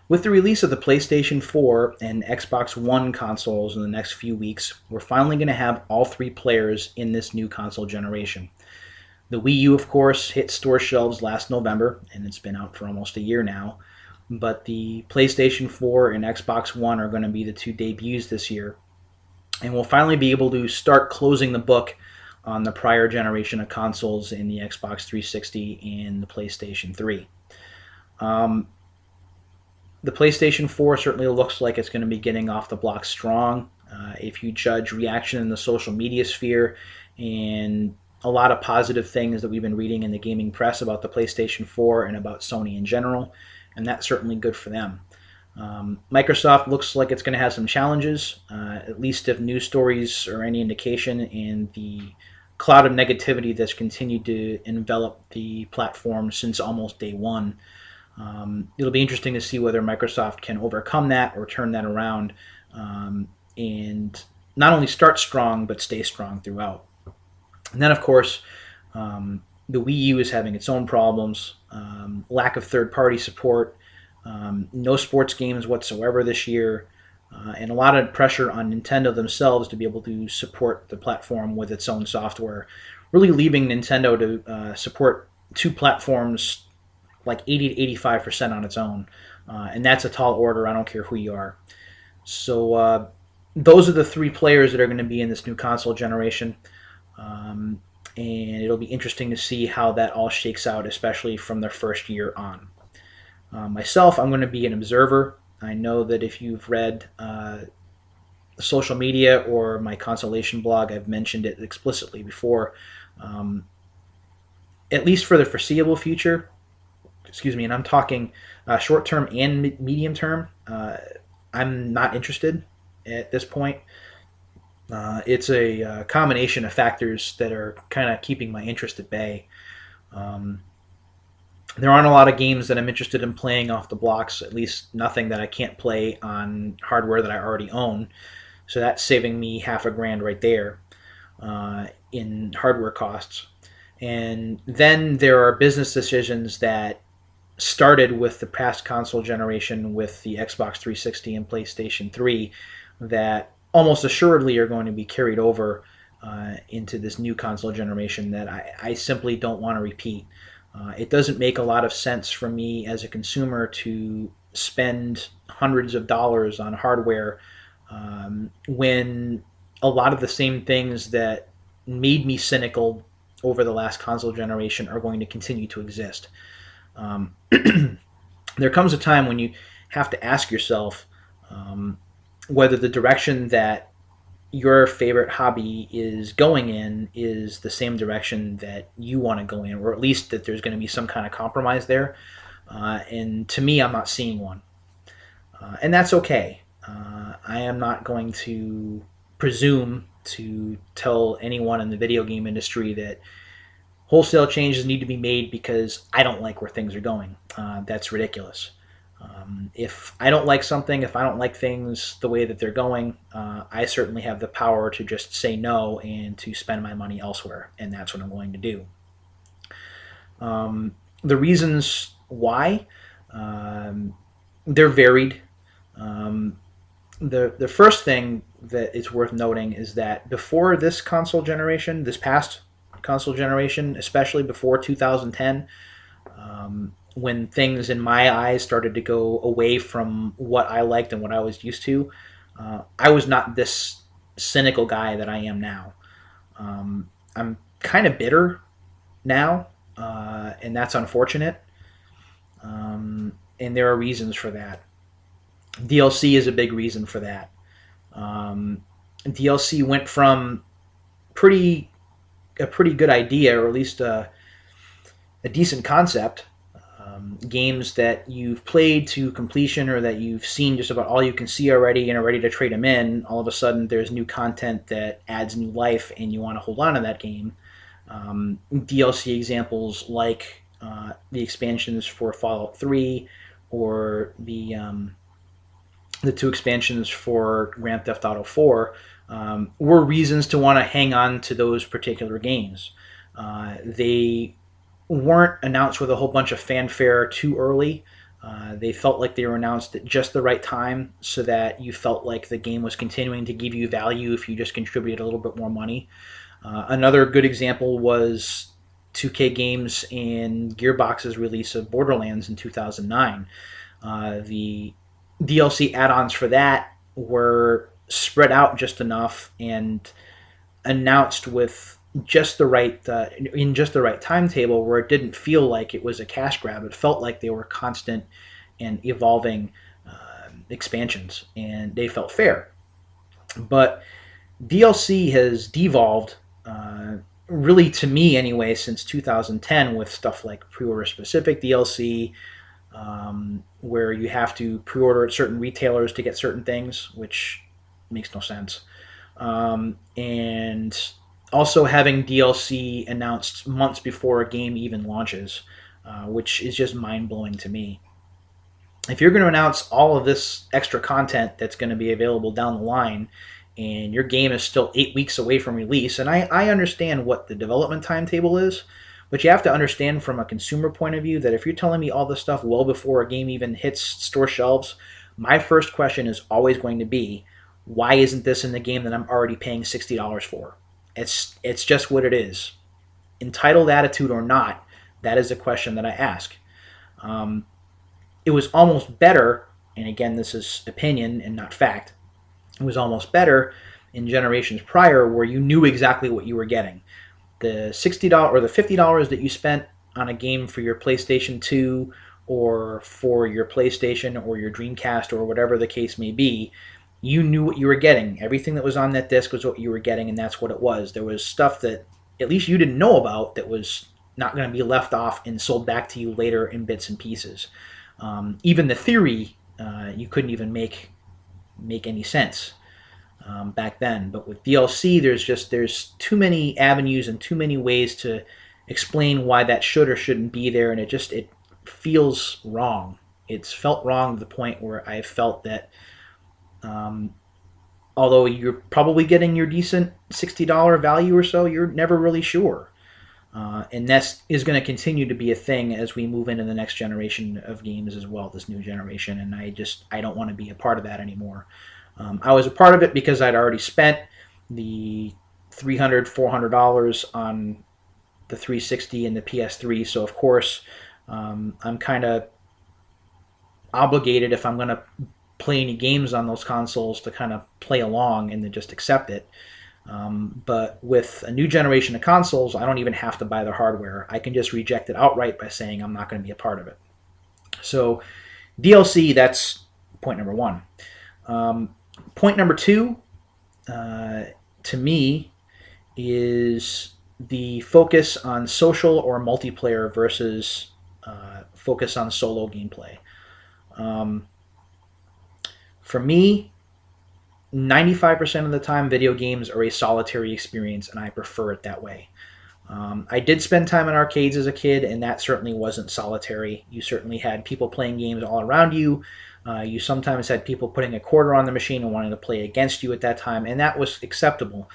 With the release of the PlayStation 4 and Xbox One consoles in the next few weeks, we're finally going to have all three players in this new console generation. The Wii U, of course, hit store shelves last November, and it's been out for almost a year now. But the PlayStation 4 and Xbox One are going to be the two debuts this year. And we'll finally be able to start closing the book on the prior generation of consoles in the Xbox 360 and the PlayStation 3. Um, the PlayStation 4 certainly looks like it's going to be getting off the block strong. If you judge reaction in the social media sphere and a lot of positive things that we've been reading in the gaming press about the PlayStation 4 and about Sony in general, and that's certainly good for them. Microsoft looks like it's going to have some challenges, at least if news stories are any indication, and the cloud of negativity that's continued to envelop the platform since almost day one. It'll be interesting to see whether Microsoft can overcome that or turn that around and not only start strong but stay strong throughout. And then, of course, the Wii U is having its own problems, lack of third-party support, no sports games whatsoever this year, and a lot of pressure on Nintendo themselves to be able to support the platform with its own software, really leaving Nintendo to support two platforms like 80 to 85% on its own. And that's a tall order, I don't care who you are. So those are the three players that are going to be in this new console generation. And it'll be interesting to see how that all shakes out, especially from their first year on. Myself, I'm going to be an observer. I know that if you've read social media or my consolation blog, I've mentioned it explicitly before. At least for the foreseeable future, and I'm talking short term and medium term, I'm not interested at this point. It's a combination of factors that are kind of keeping my interest at bay. There aren't a lot of games that I'm interested in playing off the blocks, at least nothing that I can't play on hardware that I already own. So that's saving me $500 right there in hardware costs. And then there are business decisions that started with the past console generation with the Xbox 360 and PlayStation 3 that almost assuredly are going to be carried over into this new console generation that I simply don't want to repeat. It doesn't make a lot of sense for me as a consumer to spend hundreds of dollars on hardware when a lot of the same things that made me cynical over the last console generation are going to continue to exist. There comes a time when you have to ask yourself whether the direction that your favorite hobby is going in is the same direction that you want to go in, or at least that there's going to be some kind of compromise there. And to me, I'm not seeing one. And that's okay. I am not going to presume to tell anyone in the video game industry that wholesale changes need to be made because I don't like where things are going. That's ridiculous. If I don't like something, if I don't like things the way that they're going, I certainly have the power to just say no and to spend my money elsewhere, and that's what I'm going to do. The reasons why, they're varied. The first thing that is worth noting is that before this console generation, this past console generation, especially before 2010, when things in my eyes started to go away from what I liked and what I was used to, I was not this cynical guy that I am now. I'm kind of bitter now, and that's unfortunate. And there are reasons for that. DLC is a big reason for that. DLC went from a pretty good idea, or at least a decent concept. Games that you've played to completion or that you've seen just about all you can see already and are ready to trade them in, all of a sudden there's new content that adds new life and you want to hold on to that game. DLC examples like the expansions for Fallout 3 or the two expansions for Grand Theft Auto 4 were reasons to want to hang on to those particular games. They weren't announced with a whole bunch of fanfare too early. They felt like they were announced at just the right time so that you felt like the game was continuing to give you value if you just contributed a little bit more money. Another good example was 2K Games and Gearbox's release of Borderlands in 2009. The DLC add-ons for that were spread out just enough and announced with just the right in just the right timetable where it didn't feel like it was a cash grab. It felt like they were constant and evolving expansions, and they felt fair. But DLC has devolved, really to me anyway, since 2010 with stuff like pre-order specific DLC, where you have to pre-order at certain retailers to get certain things, which makes no sense. And also having DLC announced months before a game even launches, which is just mind blowing to me. If you're going to announce all of this extra content that's going to be available down the line, and your game is still 8 weeks away from release, and I understand what the development timetable is, but you have to understand from a consumer point of view that if you're telling me all this stuff well before a game even hits store shelves, my first question is always going to be, why isn't this in the game that I'm already paying $60 for? It's just what it is. Entitled attitude or not, that is a question that I ask. It was almost better, and again, this is opinion and not fact, it was almost better in generations prior where you knew exactly what you were getting. The $60 or the $50 that you spent on a game for your PlayStation 2 or for your PlayStation or your Dreamcast or whatever the case may be, you knew what you were getting. Everything that was on that disc was what you were getting, and that's what it was. There was stuff that at least you didn't know about that was not going to be left off and sold back to you later in bits and pieces. Even the theory, you couldn't even make any sense back then. But with DLC, there's too many avenues and too many ways to explain why that should or shouldn't be there, and it feels wrong. It's felt wrong to the point where I felt that although you're probably getting your decent $60 value or so, you're never really sure. And that is going to continue to be a thing as we move into the next generation of games as well, this new generation. And I don't want to be a part of that anymore. I was a part of it because I'd already spent the $300-400 on the 360 and the PS3. So of course, I'm kind of obligated if I'm going to play any games on those consoles to kind of play along and then just accept it. But with a new generation of consoles, I don't even have to buy the hardware. I can just reject it outright by saying I'm not going to be a part of it. So DLC, that's point number one. Point number two, to me, is the focus on social or multiplayer versus focus on solo gameplay. For me, 95% of the time, video games are a solitary experience, and I prefer it that way. I did spend time in arcades as a kid, and that certainly wasn't solitary. You certainly had people playing games all around you. You sometimes had people putting a quarter on the machine and wanting to play against you at that time, and that was acceptable.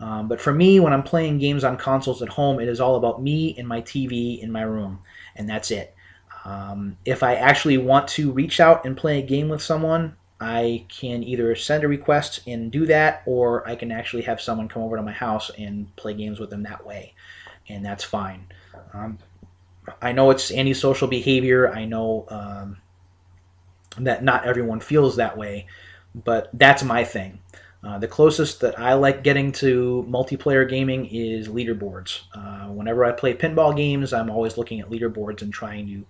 But for me, when I'm playing games on consoles at home, it is all about me and my TV in my room, and that's it. If I actually want to reach out and play a game with someone, I can either send a request and do that, or I can actually have someone come over to my house and play games with them that way, and that's fine. I know it's antisocial behavior. I know that not everyone feels that way, but that's my thing. The closest that I like getting to multiplayer gaming is leaderboards. Whenever I play pinball games, I'm always looking at leaderboards and trying to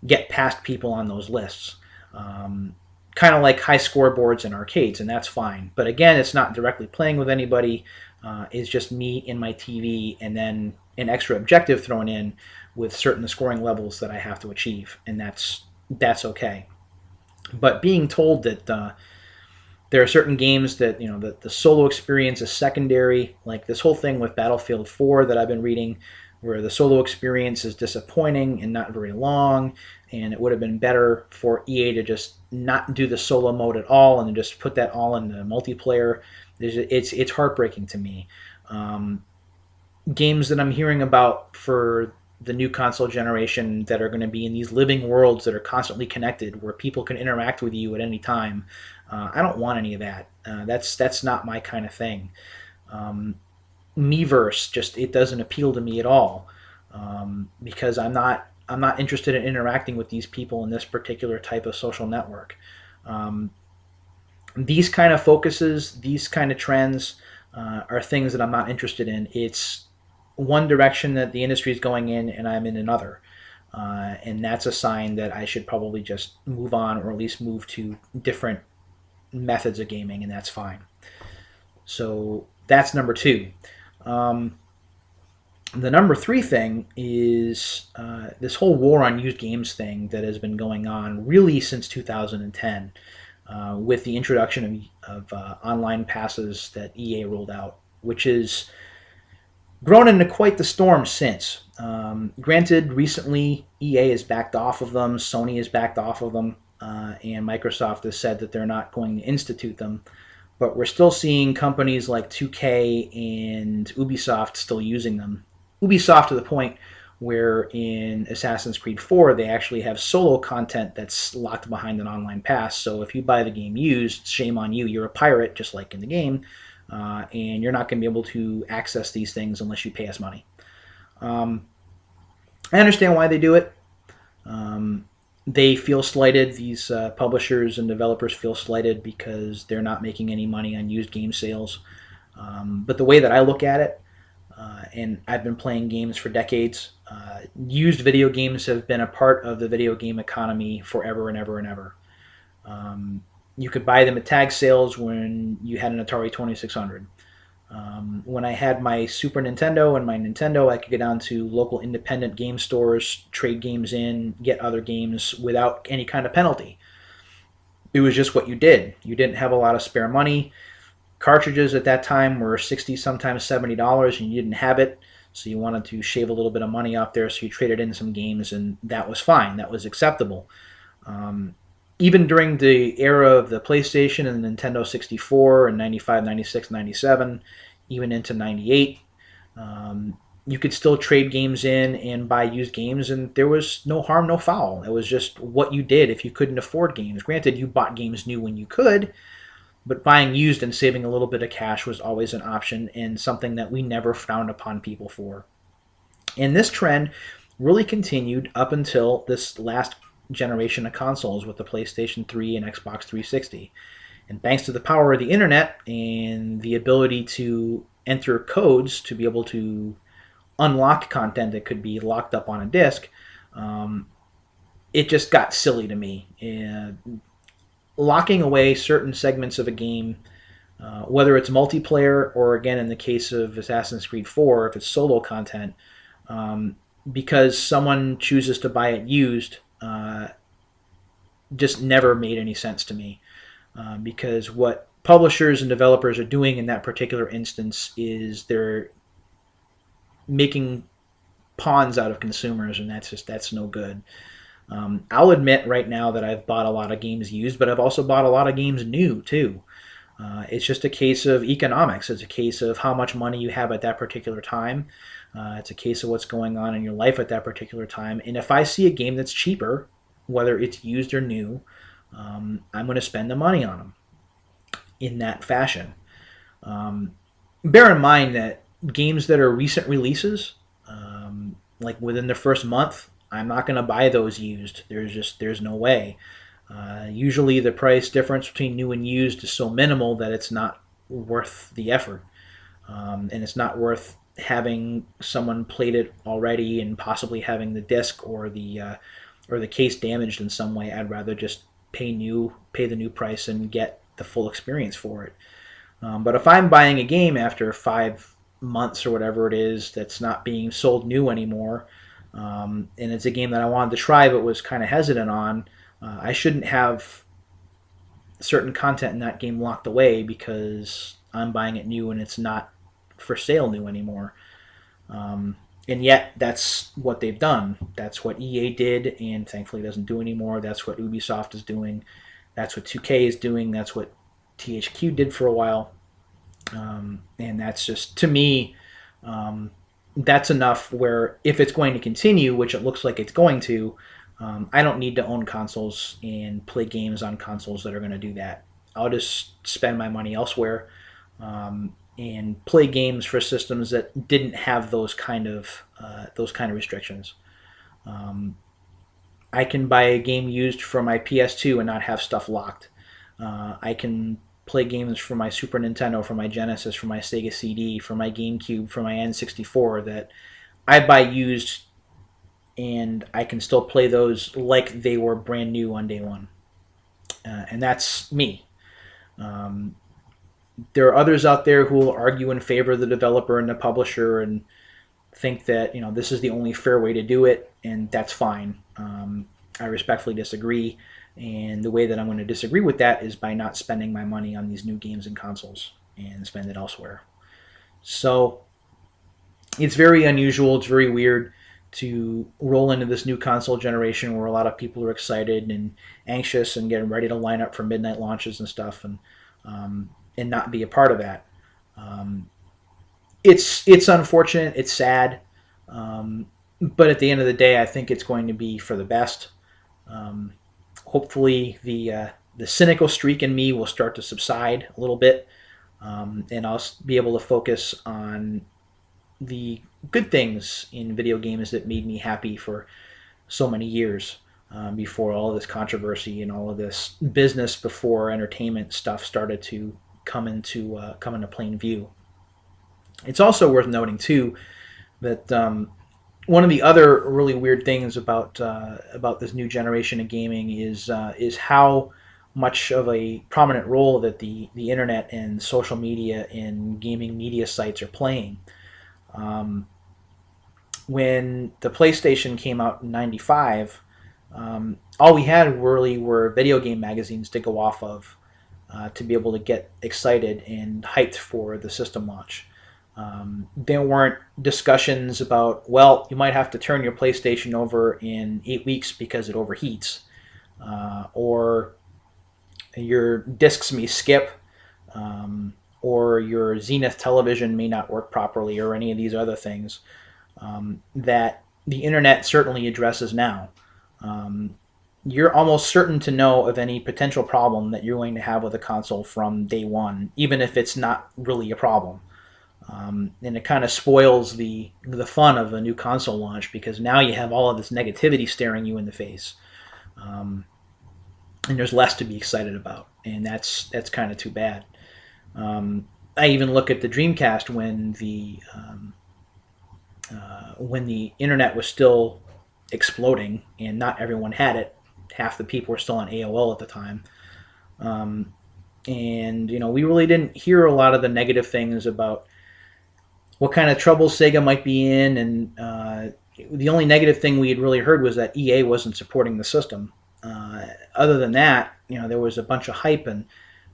get past people on those lists. Kind of like high scoreboards in arcades, and that's fine. But again, it's not directly playing with anybody. It's just me in my TV, and then an extra objective thrown in with certain scoring levels that I have to achieve, and that's okay. But being told that there are certain games that that the solo experience is secondary, like this whole thing with Battlefield 4 that I've been reading, where the solo experience is disappointing and not very long, and it would have been better for EA to just not do the solo mode at all and just put that all in the multiplayer. It's heartbreaking to me. Games that I'm hearing about for the new console generation that are going to be in these living worlds that are constantly connected, where people can interact with you at any time. I don't want any of that. That's not my kind of thing. Um, Miiverse just it doesn't appeal to me at all, because I'm not interested in interacting with these people in this particular type of social network. Um, these kind of focuses, these kind of trends, are things that I'm not interested in. It's one direction that the industry is going in, and I'm in another. And that's a sign that I should probably just move on, or at least move to different methods of gaming, and that's fine. So that's number two. Um, the number three thing is this whole war on used games thing that has been going on really since 2010, with the introduction of online passes that EA rolled out, which has grown into quite the storm since. Granted, recently EA has backed off of them, Sony has backed off of them, and Microsoft has said that they're not going to institute them. But we're still seeing companies like 2K and Ubisoft still using them. Ubisoft to the point where in Assassin's Creed 4 they actually have solo content that's locked behind an online pass. So if you buy the game used, shame on you. You're a pirate, just like in the game, and you're not going to be able to access these things unless you pay us money. Um, I understand why they do it. Um, they feel slighted. These publishers and developers feel slighted because they're not making any money on used game sales. But the way that I look at it, and I've been playing games for decades, used video games have been a part of the video game economy forever and ever and ever. You could buy them at tag sales when you had an Atari 2600. When I had my Super Nintendo and my Nintendo, I could get down to local independent game stores, trade games in, get other games without any kind of penalty. It was just what you did. You didn't have a lot of spare money. Cartridges at that time were 60, sometimes $70, and you didn't have it, so you wanted to shave a little bit of money off there, so you traded in some games, and that was fine. That was acceptable. Um, Even during the era of the PlayStation and the Nintendo 64 and 95, 96, 97, even into 98, you could still trade games in and buy used games, and there was no harm, no foul. It was just what you did if you couldn't afford games. Granted, you bought games new when you could, but buying used and saving a little bit of cash was always an option, and something that we never frowned upon people for. And this trend really continued up until this last generation of consoles with the PlayStation 3 and Xbox 360. And thanks to the power of the internet and the ability to enter codes to be able to unlock content that could be locked up on a disc, um, it just got silly to me. Locking away certain segments of a game, whether it's multiplayer or, again, in the case of Assassin's Creed 4, if it's solo content, um, because someone chooses to buy it used, just never made any sense to me. Because what publishers and developers are doing in that particular instance is they're making pawns out of consumers, and that's no good. I'll admit right now that I've bought a lot of games used, but I've also bought a lot of games new too. It's just a case of economics. It's a case of how much money you have at that particular time. It's a case of what's going on in your life at that particular time. And if I see a game that's cheaper, whether it's used or new, I'm going to spend the money on them in that fashion. Bear in mind that games that are recent releases, like within the first month, I'm not going to buy those used. There's no way. Usually the price difference between new and used is so minimal that it's not worth the effort, and it's not worth having someone played it already and possibly having the disc or the case damaged in some way. I'd rather just pay the new price and get the full experience for it. But if I'm buying a game after 5 months or whatever it is that's not being sold new anymore, and it's a game that I wanted to try but was kind of hesitant on, I shouldn't have certain content in that game locked away because I'm buying it new and it's not for sale new anymore. And yet, that's what they've done. That's what EA did, and thankfully doesn't do anymore. That's what Ubisoft is doing. That's what 2K is doing. That's what THQ did for a while. And that's just, to me, that's enough where if it's going to continue, which it looks like it's going to, I don't need to own consoles and play games on consoles that are going to do that. I'll just spend my money elsewhere, and play games for systems that didn't have those kind of restrictions. Um, I can buy a game used for my PS2 and not have stuff locked. I can play games for my Super Nintendo, for my Genesis, for my Sega CD, for my GameCube, for my N64 that I buy used, and I can still play those like they were brand new on day one. And that's me. Um, there are others out there who will argue in favor of the developer and the publisher and think that this is the only fair way to do it, and that's fine. I respectfully disagree, and the way that I'm going to disagree with that is by not spending my money on these new games and consoles and spend it elsewhere. So it's very unusual. It's very weird to roll into this new console generation where a lot of people are excited and anxious and getting ready to line up for midnight launches and stuff, and not be a part of that. Um, it's unfortunate. It's sad, but at the end of the day, I think it's going to be for the best. Um, Hopefully, the cynical streak in me will start to subside a little bit, and I'll be able to focus on the good things in video games that made me happy for so many years, before all of this controversy and all of this business before entertainment stuff started to come into plain view. It's also worth noting too that one of the other really weird things about this new generation of gaming is how much of a prominent role that the internet and social media and gaming media sites are playing. Um, when the PlayStation came out in '95, all we had really were video game magazines to go off of, to be able to get excited and hyped for the system launch. There weren't discussions about, well, you might have to turn your PlayStation over in 8 weeks because it overheats, or your discs may skip, or your Zenith television may not work properly, or any of these other things that the internet certainly addresses now. Um, you're almost certain to know of any potential problem that you're going to have with a console from day one, even if it's not really a problem. And it kind of spoils the fun of a new console launch because now you have all of this negativity staring you in the face, um, and there's less to be excited about, and that's kind of too bad. I even look at the Dreamcast when the internet was still exploding and not everyone had it. Half the people were still on AOL at the time. Um, and we really didn't hear a lot of the negative things about what kind of trouble Sega might be in, and the only negative thing we had really heard was that EA wasn't supporting the system. Other than that, there was a bunch of hype and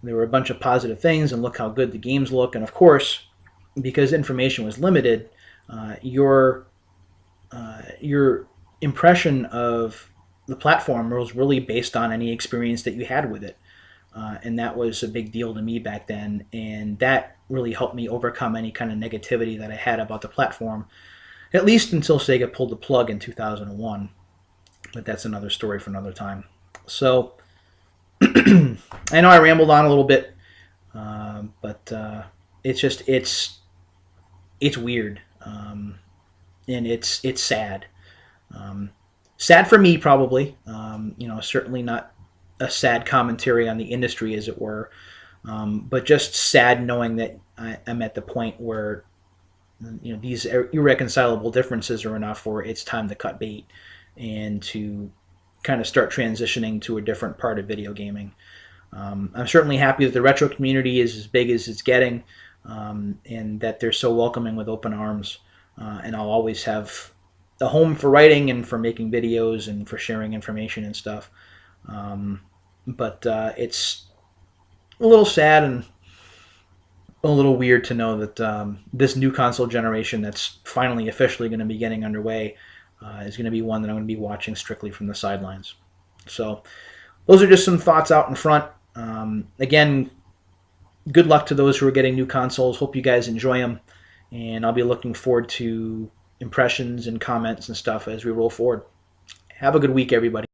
there were a bunch of positive things, and look how good the games look. And of course, because information was limited, your impression of the platform was really based on any experience that you had with it. And that was a big deal to me back then, and that really helped me overcome any kind of negativity that I had about the platform, at least until Sega pulled the plug in 2001. But that's another story for another time. So I know I rambled on a little bit, but it's weird, and it's sad. Sad for me, probably. Certainly not a sad commentary on the industry, as it were, but just sad knowing that I'm at the point where these irreconcilable differences are enough where it's time to cut bait and to kind of start transitioning to a different part of video gaming. I'm certainly happy that the retro community is as big as it's getting, and that they're so welcoming with open arms. And I'll always have a home for writing and for making videos and for sharing information and stuff. But it's a little sad and a little weird to know that this new console generation that's finally officially going to be getting underway is going to be one that I'm going to be watching strictly from the sidelines. So those are just some thoughts out in front. Again, good luck to those who are getting new consoles. Hope you guys enjoy them. and I'll be looking forward to impressions and comments and stuff as we roll forward. Have a good week, everybody.